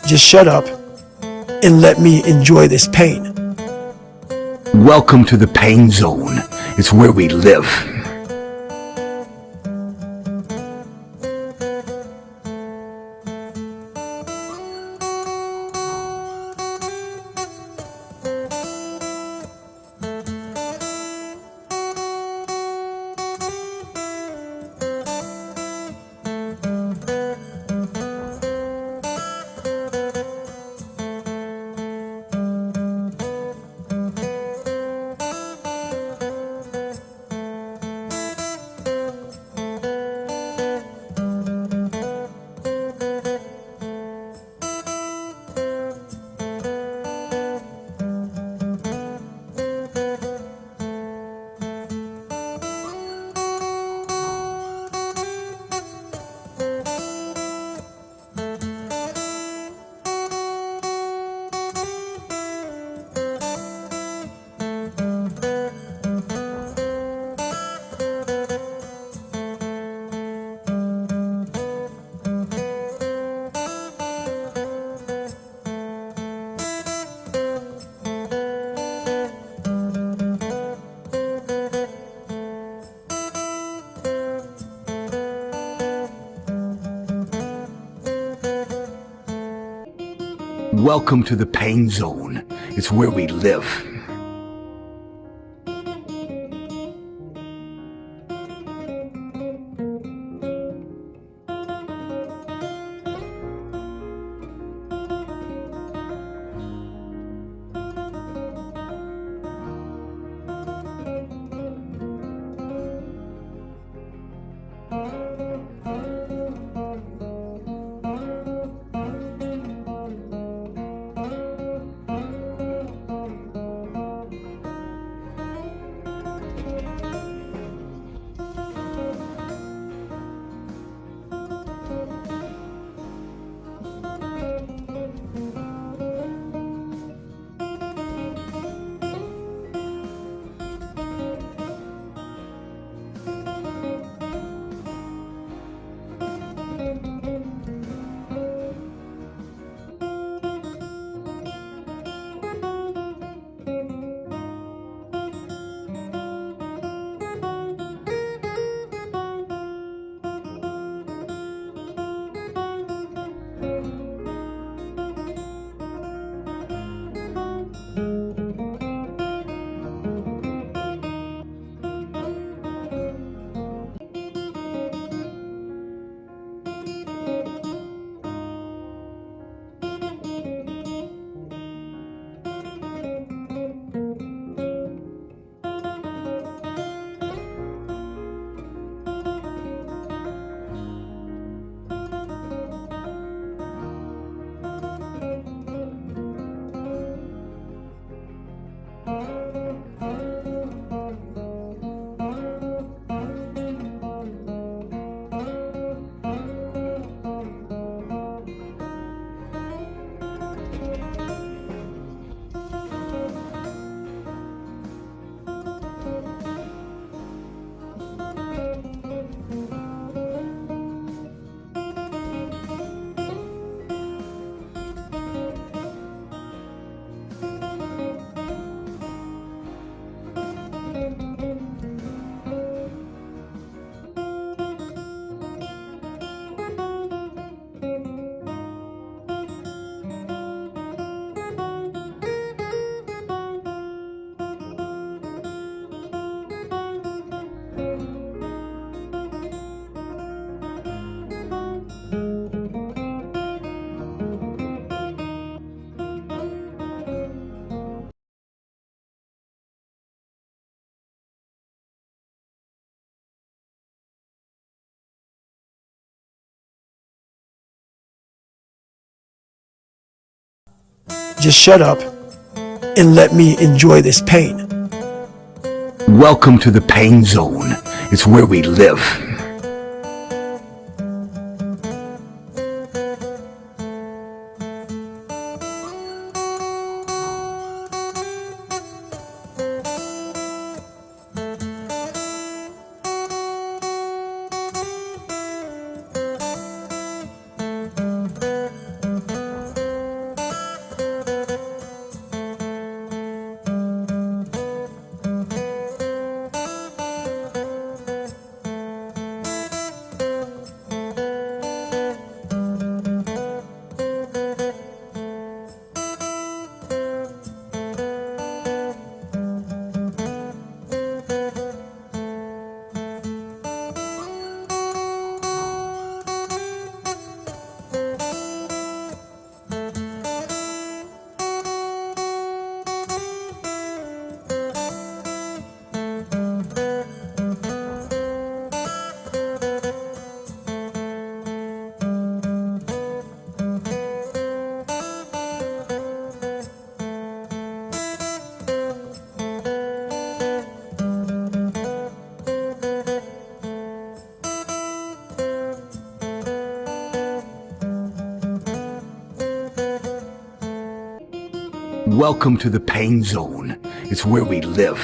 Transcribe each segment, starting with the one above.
Just shut up and let me enjoy this pain. Welcome to the pain zone. It's where we live. Welcome to the pain zone. It's where we live. Just shut up and let me enjoy this pain. Welcome to the pain zone. It's where we live. Welcome to the pain zone. It's where we live.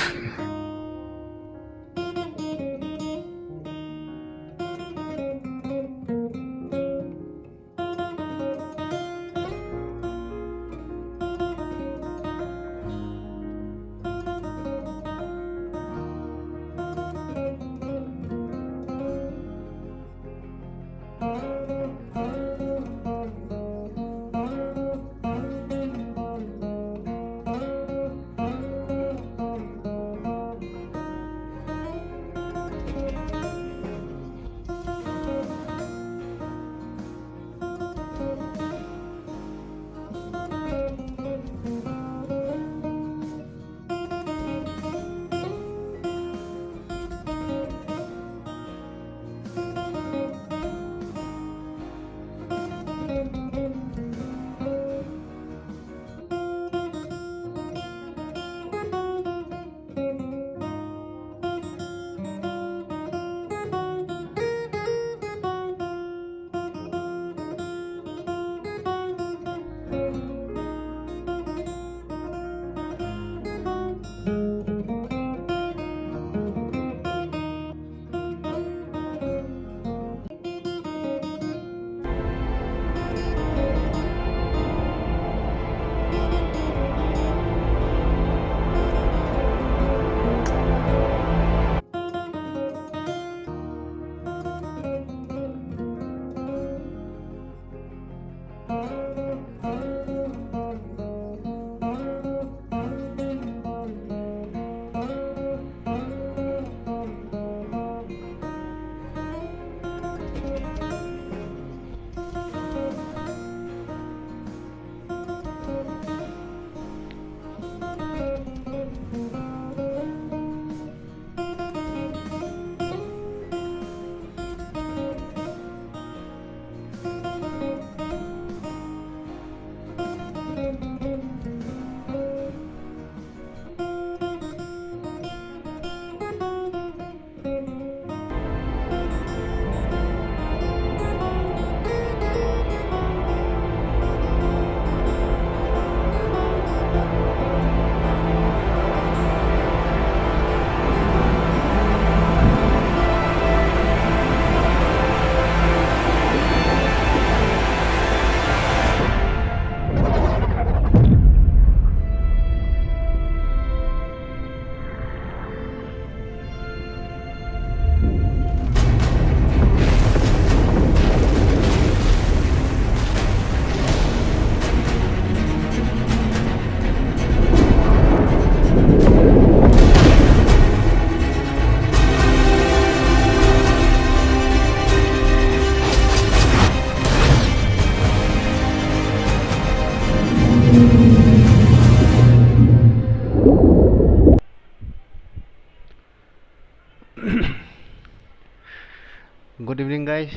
Good evening, guys.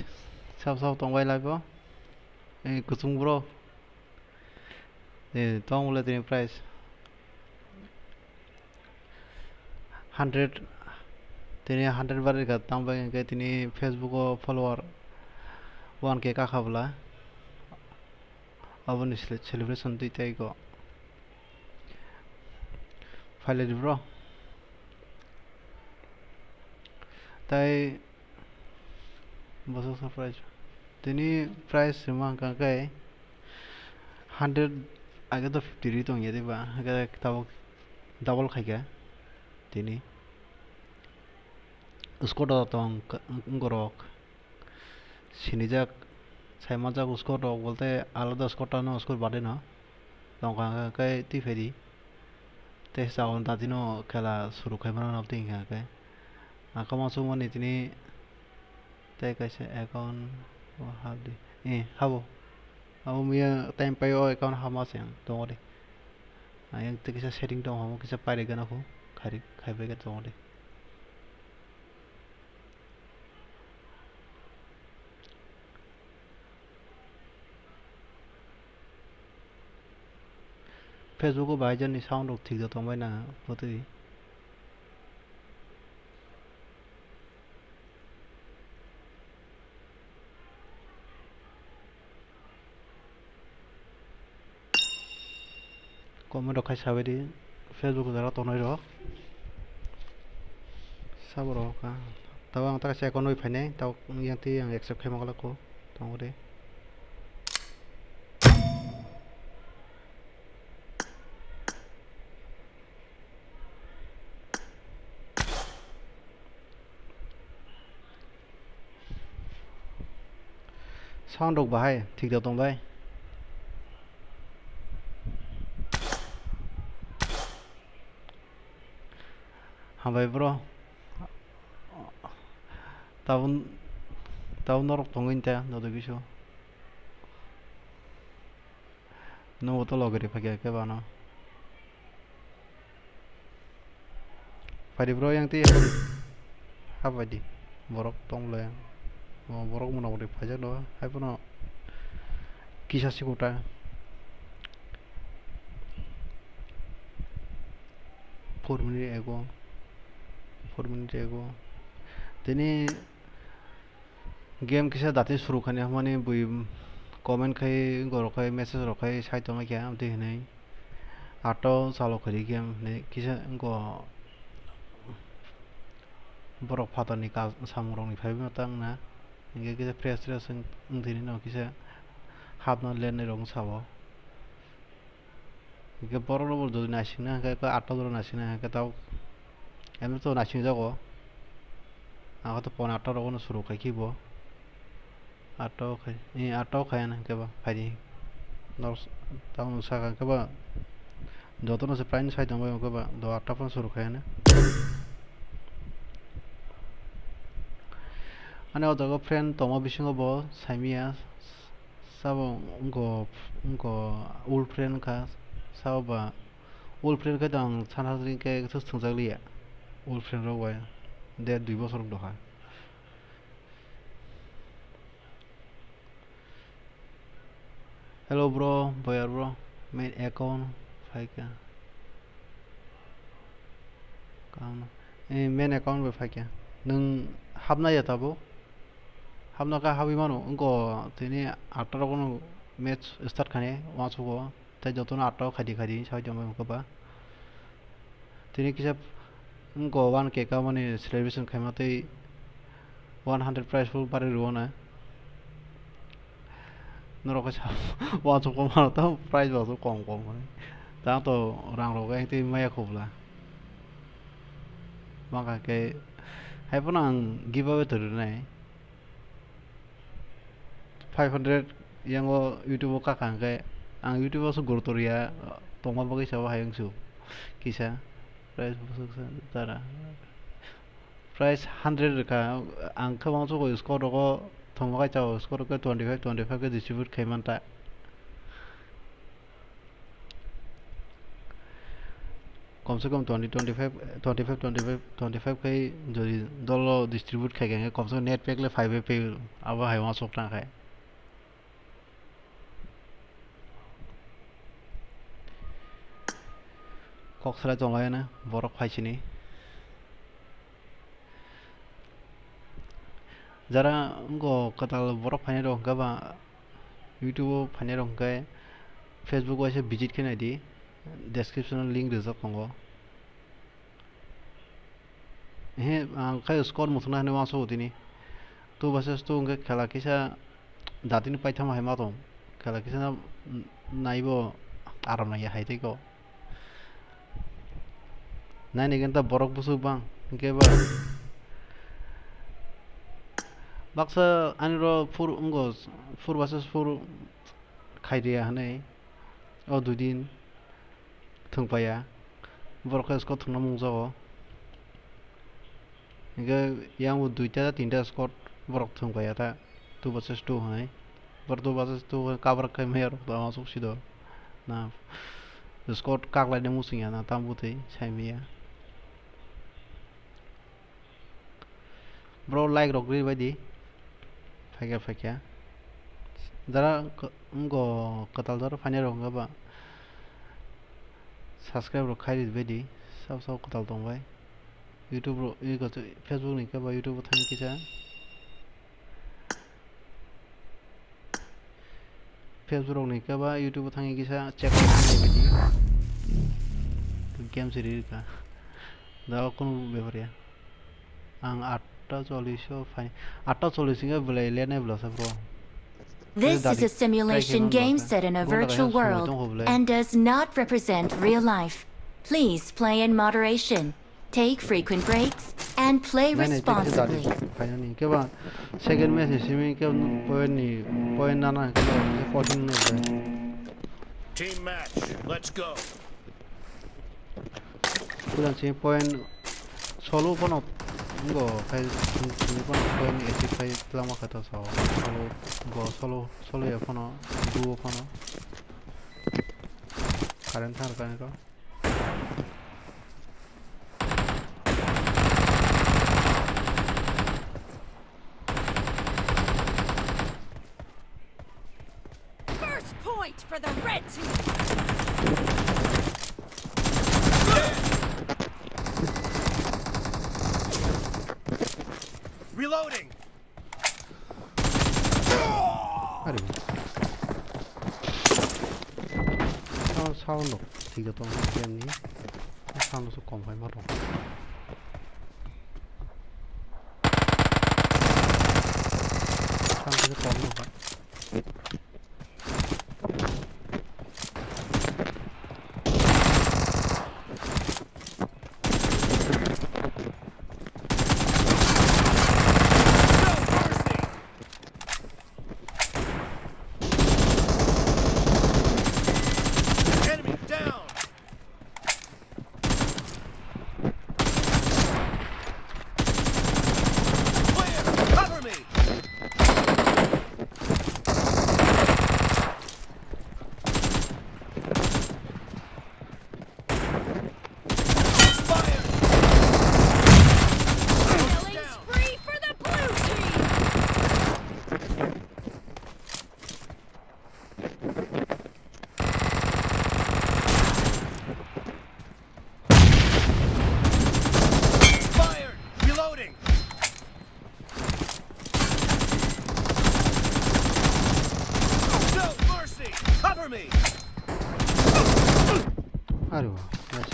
Sao tongwai live kusung bro. Tong ule tini price 100 tini 100 barir ka tambay ke tini Facebook follower 1k ka khabla abon celebration tuitai ko file bro tai বসো surprise তিনি price রিমাং কাকাই 100 আগে তো 50 রি তো ইয়ে দিবা আগে তাও ডাবল খাইকা তিনি उसको तो गरक सिनिजाक साइमाजाक उसको तो बोलते आलादा उसको ना उसको बादे ना तो काकाई ती फेरी ते साउन तातिनो खेला शुरू खाइमाना नबती काकाई आका मासु मन इतनी ते कैसे अकाउंट हाब दे हाबो अब मैं टाइम पायो अकाउंट हामा से तो दे आयं ते कैसे सेटिंग दं हामो कैसे पारे गना को खाइबे के दं दे फेसबुक को भाईजान नि साउंड ठीक द तंबाय ना पतै comment rok khai sabai di Facebook jara tonoi rok sabo rok ka tao ang ta se konoi phainai tao yang ti ang accept khai magala ko tong re sound rok bahai thik da tong bai hambai bro tao norok tongin ta no de biso no to logari phage ke bano pari bro yang ti habai di borok tong le borok mona bori phaja do hai pono kisa sikuta 4 minutes ago tini game kisa dati suru khani hamani bui comment khai gor khai message ro khai sai to ma kya amte nei ato salo khari game ne kisa go borok phata ni ka samurong ni phai matang na inge kisa frustration ngthini no kisa hapna len ni rong sabo inge borok ro do nasing na ka ato do nasing na ka tau em to nasing jago aga to pon ato ro no suru khai kibo ato khai na ke ba phai nor tau sa ka ba joto no se prain sai dong ba ba do ato pon suru khai na ane odago friend tomo bisingo bo saimia sabo ungo old friend ka sabo ba old friend ka dang sanadrin ke thungjaglia old friend ro wa de 2 বছর doha hello bro boy bro main account faika kam main account be faika nung habna ya tabo habna ka habi mano unko tini 18 kono match start khane wacho go tai jotona 18 khadi sai jama ko ba tini kisa unko 1k ka mane celebration khaima tai 100 prize full pare ruona noro ka sa wacho ko ma ta prize wacho kom ta to rang ro ga ti maya khobla maka ke hai ponang giveaway to nai 500 yango youtube ka kang ke ang youtube so gurtoria tongma bagi sawa hayang su kisa price tara price 100 ka ang ka bang so ko score ko thongma ka chaw score ko 25 ke distribute khaiman ta कम से कम 25 के जो दलो distribute खाएंगे कम से कम net pack ले 5 पे अब है वहाँ सोचना है कॉक्सरा चलाया ना बरफ खाइछिनी जरा उनको कताल बरफ फाइने रहो गबा यूट्यूब फाइने रहो गए फेसबुक वैसे विजिट के नहीं दी description link reserve kongo he kai score mutna ne waso tini to bases to nge khela kisa datin paitham hai ma tom khela kisa naibo aram na ya haite ko nai ne genta borok busu bang ke ba baksa anro fur ungos fur bases fur khairia hanai o dudin thungpaya borok skor thungna mungjago inge yang 2ta 3ta skor borok thungpaya ta 2 versus 2 hai bor 2 versus 2 cover kai mer da masuk sido na skor kaklai ne musinga na tambutei saimia bro like rok ri badi faika dara ngo katal dar fane rok ba subscribe ro khai bedi sab kotal tong bai youtube ro e ko facebook ni ka ba youtube thang kisa facebook ro ni ka ba youtube thang kisa check bedi game सिरिका दा कोनो बेफोरिया आं 8:40 फाइ 8:40 बोले लेने ब्लासा bro This is a simulation game set in a virtual world and does not represent real life. Please play in moderation, take frequent breaks, and play responsibly. Finally के बाद सेकंड मैच इसमें के पॉइंट ना ना के 14 minute Team match. Let's go. पूरा चे point solo पनो 이거 फाइल 이번 पॉइंट 85 प्लामा 같아서 सोलो 거 솔로에 पनो 두오 पनो 가렌트 할 거니까 First point for the red team. Reloading. 아리 사운드 되게 또 게임이 사운드 좀 많이 말어 사운드 좀 없는 거 Enemy down. Clear. Cover me. Fire. Killing spree for the blue team. Fired. Reloading. No mercy. Cover me. 아리 와 나이스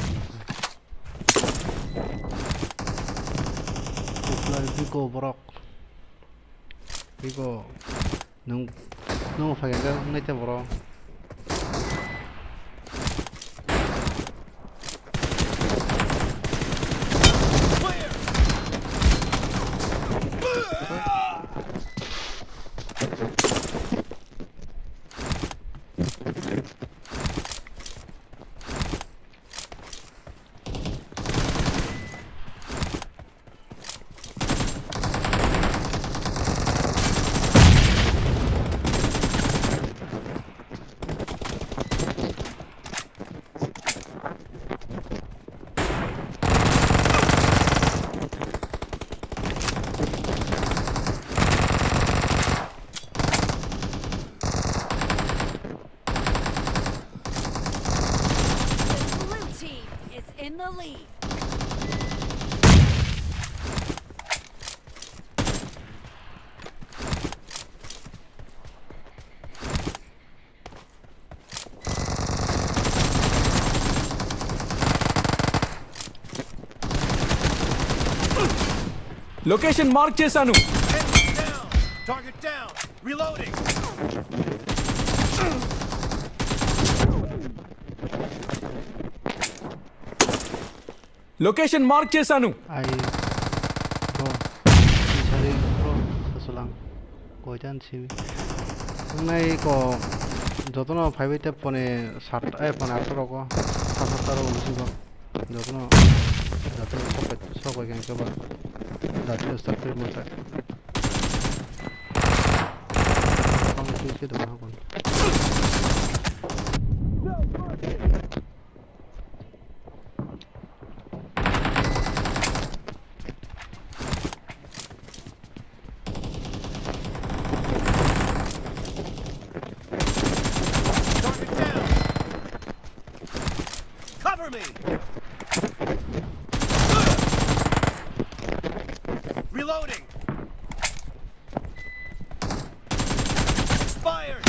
이거 버럭 이거 너무 파괴가 나이트 버럭 Clear. The blue team is in the lead. Location mark చేశాను Enemy down. Target down. Reloading. Location mark చేశాను 아이 bro 이차리 bro 사슬랑 거의단 지미 근데 이거 너도나 바이비 때 폰에 폰에 앞으로고 사사따로 오시고 너도나 나도 서고 그냥 봐 나도 스타트 못해 방금 뒤지도 하고 Target down. Cover me. Reloading. Expired.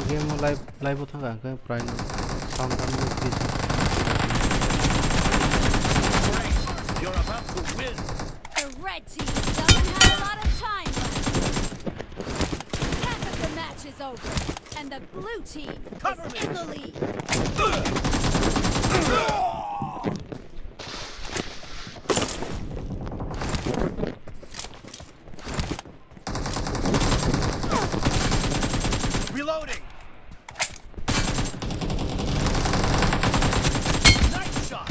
Game live थांगा के प्राय sound please You're about to win. The red team doesn't have a lot of time left. Half of the match is over, and the blue team Cover is me. in the lead. Reloading. Nice shot.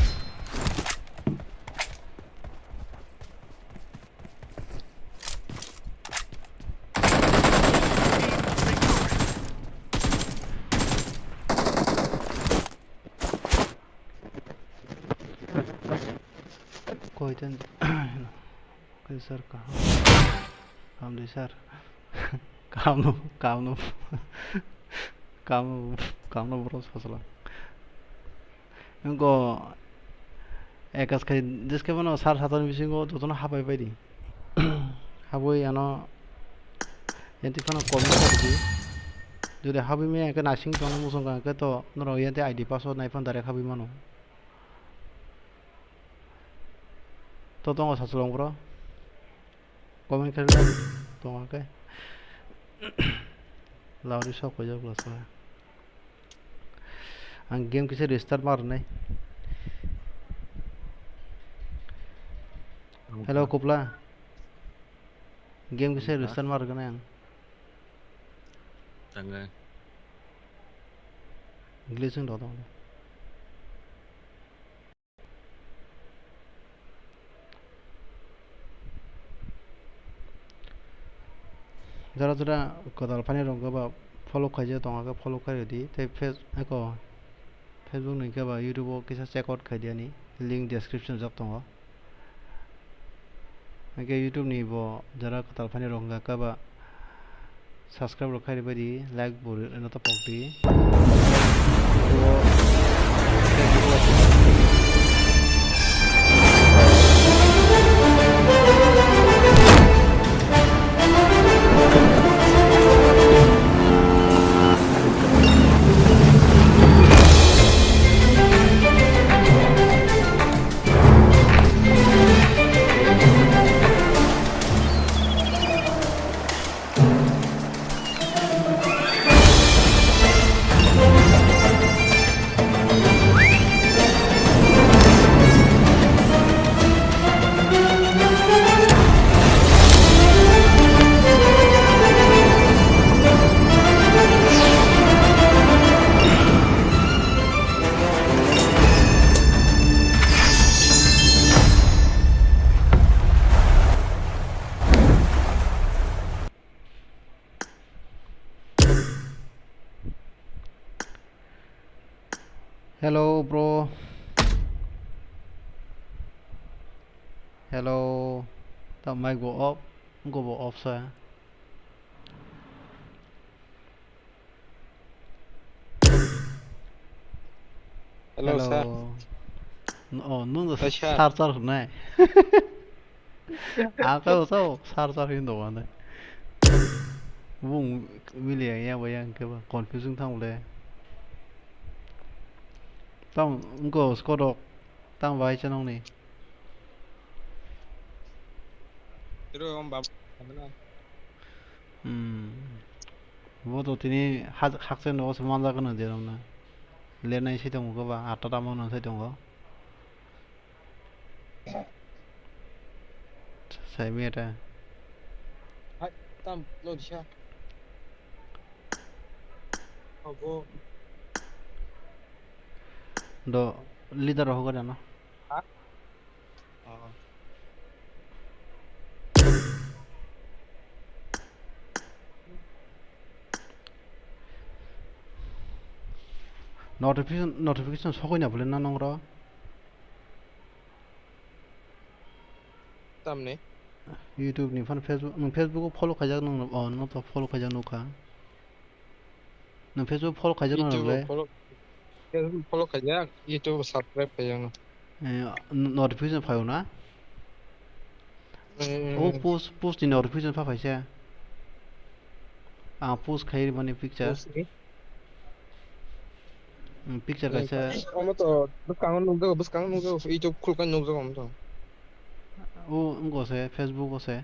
कोई तो कोई sir कहाँ काम दे sir काम no boroughs फसला इनको एक आस कहीं जिसके बनो सार सातन बिसिंग को तो ना हाबाई बाई हाबाई यानो यंती फना कॉमेंट करती जो दे हाबाई में एक नाशिंग तो ना मुसंग का तो नरो यंती आईडी पासवर्ड नाइफन दारे हाबाई मानो तो सासुलों ब्रो कमेंट कर तो के लाउडी शॉप हो जाओ प्लस आं गेम किसे रिस्टार्ट मारनाय हेलो कोपला गेम किसे रिस्टार्ट मारगोन आं Tangga. इंग्लिश में दो जरा जरा कदाल पानी रंग का फॉलो खाइए तो आगे फॉलो कर दी ते फेसबुक नहीं क्या यूट्यूब किसी चेकआउट कर दिया नहीं लिंक डिस्क्रिप्शन जब तो आगे यूट्यूब नहीं वो जरा कदाल पानी रंग का सब्सक्राइब रखा है बड़ी लाइक बोल ना तो पॉक्टी Hello bro. Hello. The mic go off. Go off sir. Hello, sir. Oh, no, the Sir. sar này. À cái sao sar hin đồ này. Vùng William ya vậy anh cái confusing thôngเลยต้องก็สกอดตั้งไว้จะน้องนี่ Terus om bab. Mana? ว่าตัวที่นี่หักเส้นโอ้สมานจากนั้นเดียวนะเล่นในใช่ตรงก็ว่าอัตตามันใช่ตรงก็ใส่เมียแต่ Hai, tam lo di sha. Oh, bo. โดลีดเดอร์होगा ना Oh. notification 서거냐 볼래 나 농라 Tam ni. YouTube ni fan Facebook follow kaja nung no to follow kaja nuka no Facebook follow kaja nung le YouTube follow kaja, YouTube subscribe kaja no. notification 파요 나 O post ni notification pa paisa post khai bani picture Picture kaisa Kamu tuh bus kangen nunggu itu kulkan nunggu kamu tuh. ngo se Facebook se.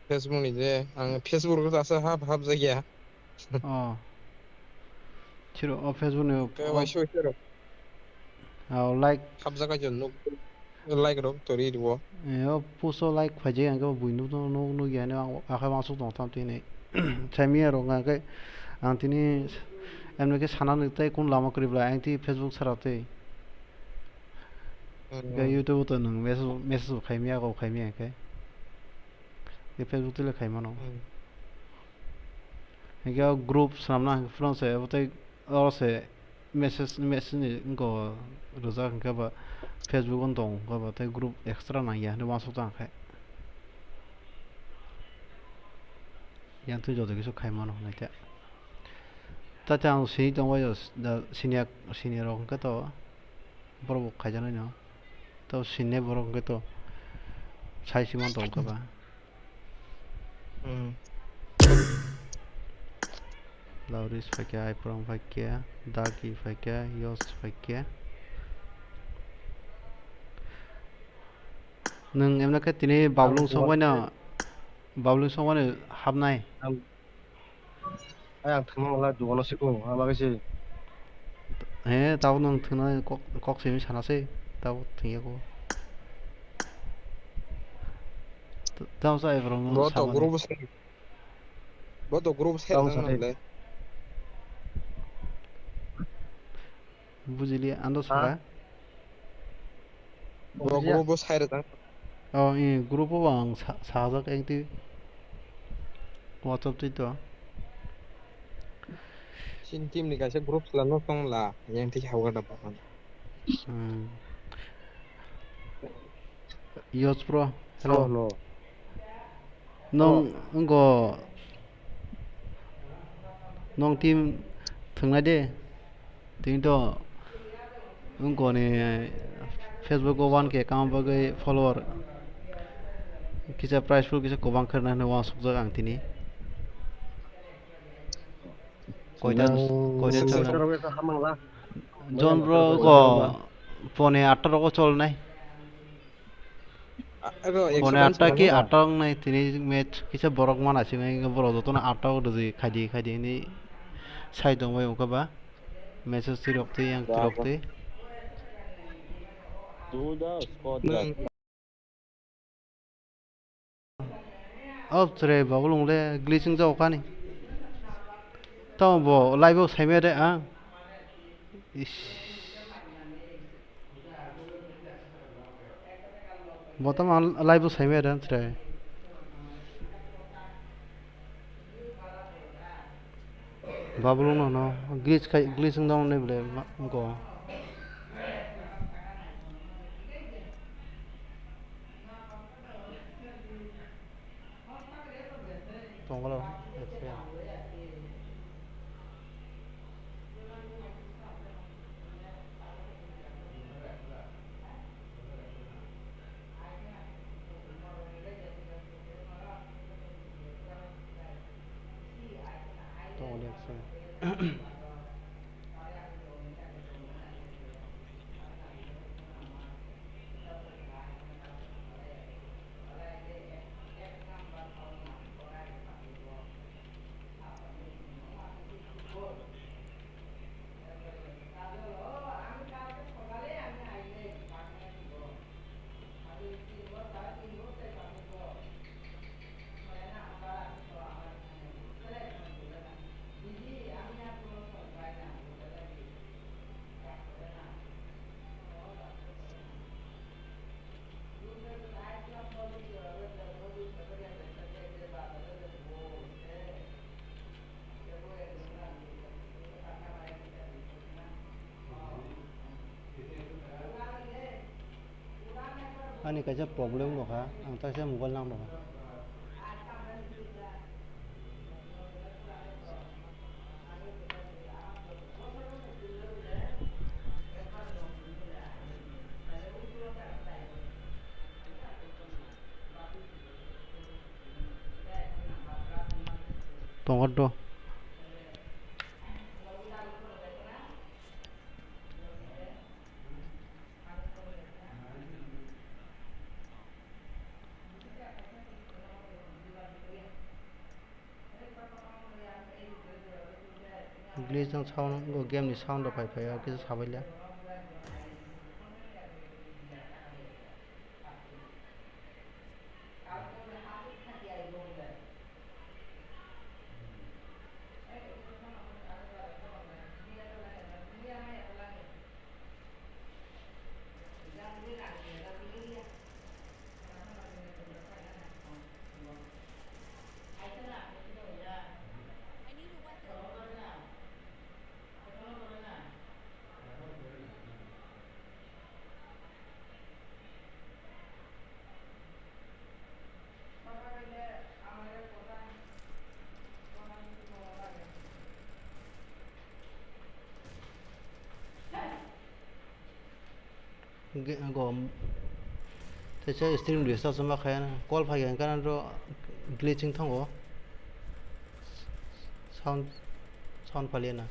Facebook 이제 페이스북으로 가서 합작이야. Chiro Facebook ne 그 와이쇼 있어. like 합작하지 너 라이크로 또리 이거. post like phaje ang ka buinu no ya ne akha ma su tong tam ti ne. Chami ro nga ka antini emne ke sana ne tai kun lama kri bla anti Facebook sarate. Ka YouTube to nang message khaimia ko khaimia ke. Ke Facebook tile khaima no. Nga group samna from se botai or se message ngo roza ka ba Facebook on dong ka ba tai group extra na ya ne wa su tang khai. Yang tu jo de so khai ma no na ta. Ta chang si dong wa yo da senior ro ka to boro khai jana no. To senior boro ka to sai si man dong ka ba. Lauris pakai iPhone pakai, Dagi pakai, Yos pakai. Neng em nak tini bablung songwana habnai. Ayang thang la duono siku ama kasi Tahu neng thuna kok sini sana sih, tahu tinggal ko. Tahu saya orang 너도 그룹 새 나는데. Bujili ando suka. 너 그룹 새를 이 그룹 bang 사적 engti WhatsApp itu. 신팀 니가 새 그룹 슬라노 송라 yang ti hawa da pa. Yos bro. hello Hello. no Nong nong team thungai de. Ting to ni Facebook ko wan ke account ba gai follower. Kisa price pool kisa ko bang karna ne wa suk ang tini. Koidan chal. terus kita hamang lah John bro ko pone 8 ko chol nai. Pone 8 ki 8 nai tini match kisa borok man asi ngai borok joto na 8 ko doji khadi ni sai dong bai ka ba message tirokte yang tirokte tre bagulung le glitching jaw kani tao bo live sai me de a botam live sai me de tre babulung no glitching dong ne ble ko tongalo ani kaja problem lo ka ang ta se mobile nang lo tongat do glitch nang sound go game ni sound da pai ke sabailya I need a weapon. go thế chơi stream để sao mà khai na call phải cái cái đó glitching thong go sound sound palen na